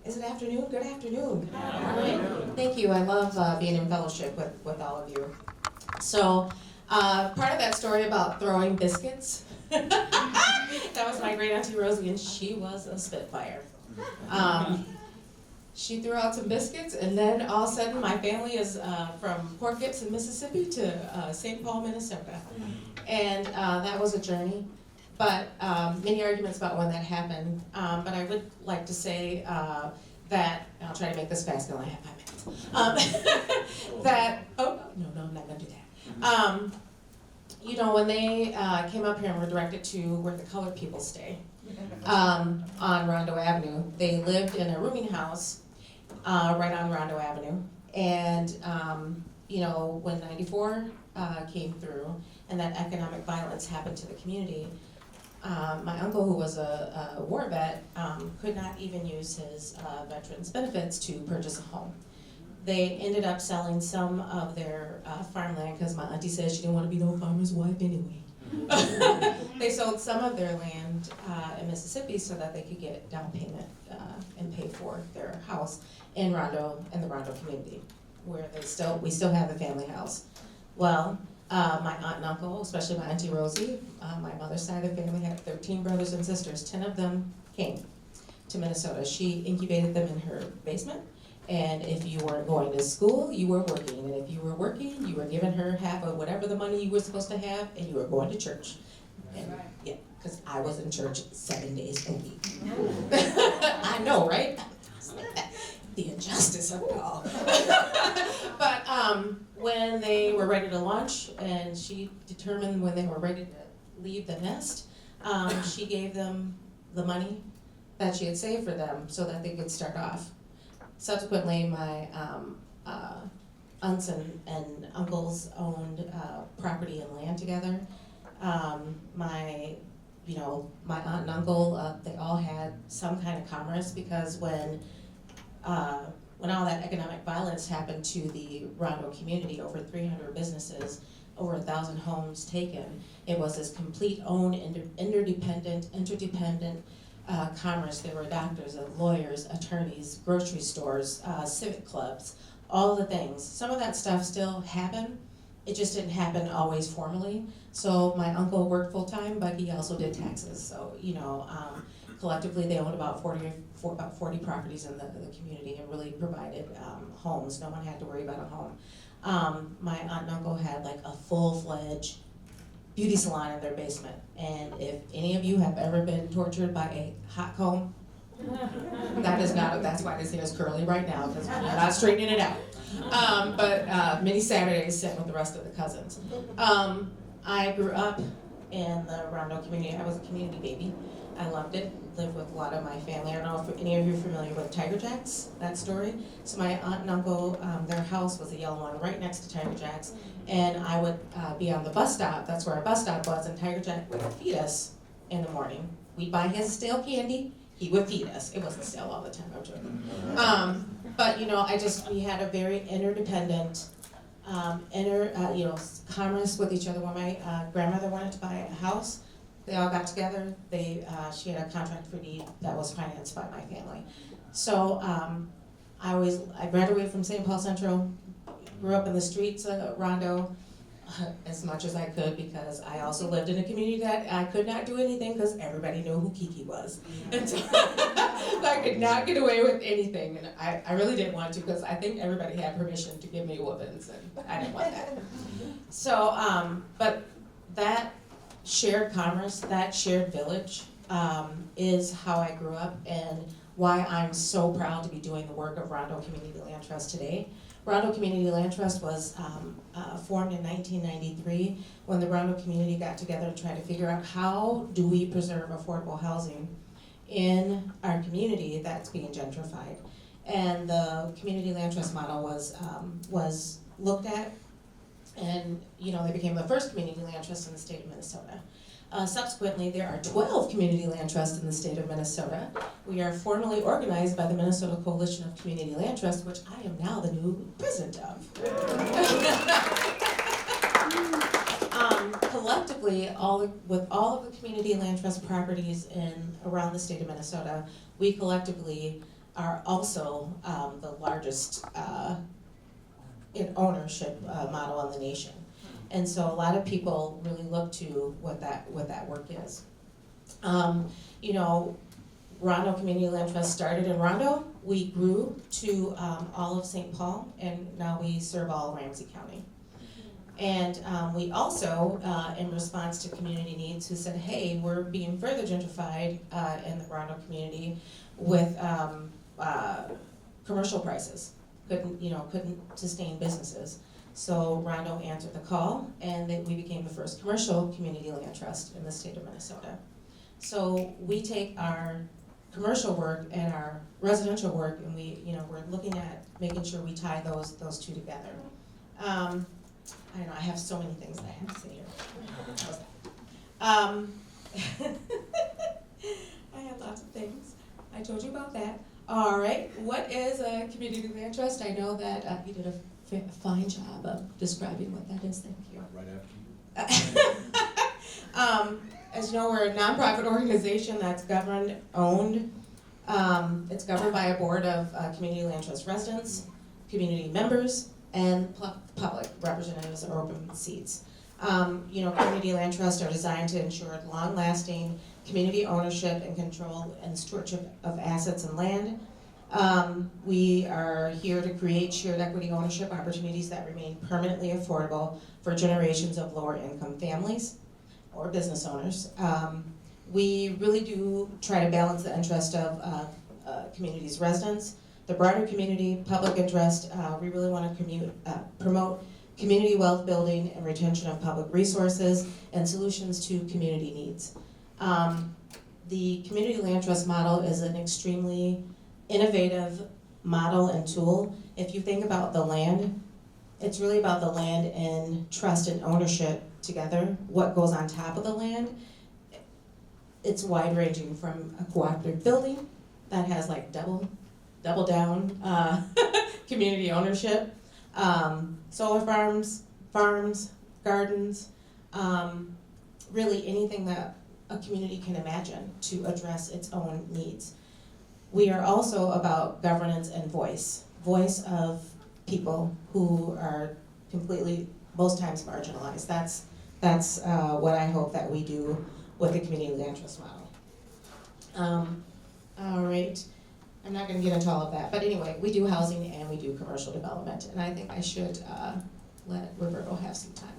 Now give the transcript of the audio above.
Is it afternoon? Good afternoon. Thank you. I love being in fellowship with all of you. So, part of that story about throwing biscuits, that was my great auntie Rosie, and she was a spitfire. She threw out some biscuits, and then all of a sudden my family is from Port Gibson, Mississippi to St. Paul, Minnesota. And that was a journey. But many arguments about when that happened. But I would like to say that, I'll try to make this fast, I only have 5 minutes. That, oh, no, I'm not gonna do that. You know, when they came up here and were directed to where the colored people stay, on Rondo Avenue, they lived in a rooming house right on Rondo Avenue. And, you know, when 94 came through and that economic violence happened to the community, my uncle, who was a war vet, could not even use his veterans benefits to purchase a home. They ended up selling some of their farmland because my auntie said she didn't want to be no farmer's wife anyway. They sold some of their land in Mississippi so that they could get down payment and pay for their house in Rondo, in the Rondo community, where we still have the family house. Well, my aunt and uncle, especially my auntie Rosie, my mother's side of the family had 13 brothers and sisters. 10 of them came to Minnesota. She incubated them in her basement. And if you weren't going to school, you were working. And if you were working, you were giving her half of whatever the money you were supposed to have, and you were going to church. And, yeah, because I was in church 7 days a week. I know, right? The injustice of it all. But when they were ready to launch, and she determined when they were ready to leave the nest, she gave them the money that she had saved for them so that they could start off. Subsequently, my aunts and uncles owned property and land together. My aunt and uncle, they all had some kind of commerce, because when all that economic violence happened to the Rondo community, over 300 businesses, over 1,000 homes taken, it was this complete own, interdependent commerce. There were doctors, lawyers, attorneys, grocery stores, civic clubs, all the things. Some of that stuff still happened. It just didn't happen always formally. So my uncle worked full-time, but he also did taxes. So, you know, collectively they owned about 40 properties in the community and really provided homes. No one had to worry about a home. My aunt and uncle had like a full-fledged beauty salon in their basement. And if any of you have ever been tortured by a hot comb, that's why this hair is curly right now, because we're not straightening it out. But many Saturdays sitting with the rest of the cousins. I grew up in the Rondo community. I was a community baby. I loved it. Lived with a lot of my family. I don't know if any of you are familiar with Tiger Jacks, that story. So my aunt and uncle, their house was a yellow one right next to Tiger Jacks. And I would be on the bus stop. That's where our bus stop was. And Tiger Jack would feed us in the morning. We'd buy his stale candy. He would feed us. It wasn't stale all the time, I'm joking. But you know, we had a very interdependent, commerce with each other. When my grandmother wanted to buy a house, they all got together. She had a contract for deed that was financed by my family. So I graduated from St. Paul Central, grew up in the streets of Rondo as much as I could, because I also lived in a community that I could not do anything because everybody knew who Kiki was. And so I could not get away with anything, and I really didn't want to, because I think everybody had permission to give me whoopings, and I didn't want that. So, but that shared commerce, that shared village, is how I grew up, and why I'm so proud to be doing the work of Rondo Community Land Trust today. Rondo Community Land Trust was formed in 1993 when the Rondo community got together to try to figure out how do we preserve affordable housing in our community that's being gentrified. And the Community Land Trust model was looked at, and you know, they became the first community land trust in the state of Minnesota. Subsequently, there are 12 community land trusts in the state of Minnesota. We are formally organized by the Minnesota Coalition of Community Land Trusts, which I am now the new president of. Collectively, with all of the community land trust properties around the state of Minnesota, we collectively are also the largest in ownership model in the nation. And so a lot of people really look to what that work is. You know, Rondo Community Land Trust started in Rondo. We grew to all of St. Paul, and now we serve all of Ramsey County. And we also, in response to community needs, who said, hey, we're being further gentrified in the Rondo community with commercial prices. Couldn't sustain businesses. So Rondo answered the call, and we became the first commercial community land trust in the state of Minnesota. So we take our commercial work and our residential work, and we're looking at making sure we tie those two together. I know I have so many things that I have to say here. I have lots of things. I told you about that. All right, what is a community land trust? I know that you did a fine job of describing what that is. Thank you. Right after you. As you know, we're a nonprofit organization that's government-owned. It's governed by a board of community land trust residents, community members, and public representatives or open seats. Community land trusts are designed to ensure long-lasting community ownership and control and stewardship of assets and land. We are here to create shared equity ownership opportunities that remain permanently affordable for generations of lower income families or business owners. We really do try to balance the interest of community's residents, the broader community, public interest. We really want to promote community wealth building and retention of public resources and solutions to community needs. The community land trust model is an extremely innovative model and tool. If you think about the land, it's really about the land and trust and ownership together. What goes on top of the land, it's wide ranging from a cooperative building that has like double down community ownership, solar farms, gardens, really anything that a community can imagine to address its own needs. We are also about governance and voice of people who are completely, most times, marginalized. That's what I hope that we do with the community land trust model. All right, I'm not going to get into all of that, but anyway, we do housing and we do commercial development, and I think I should let Roberto have some time.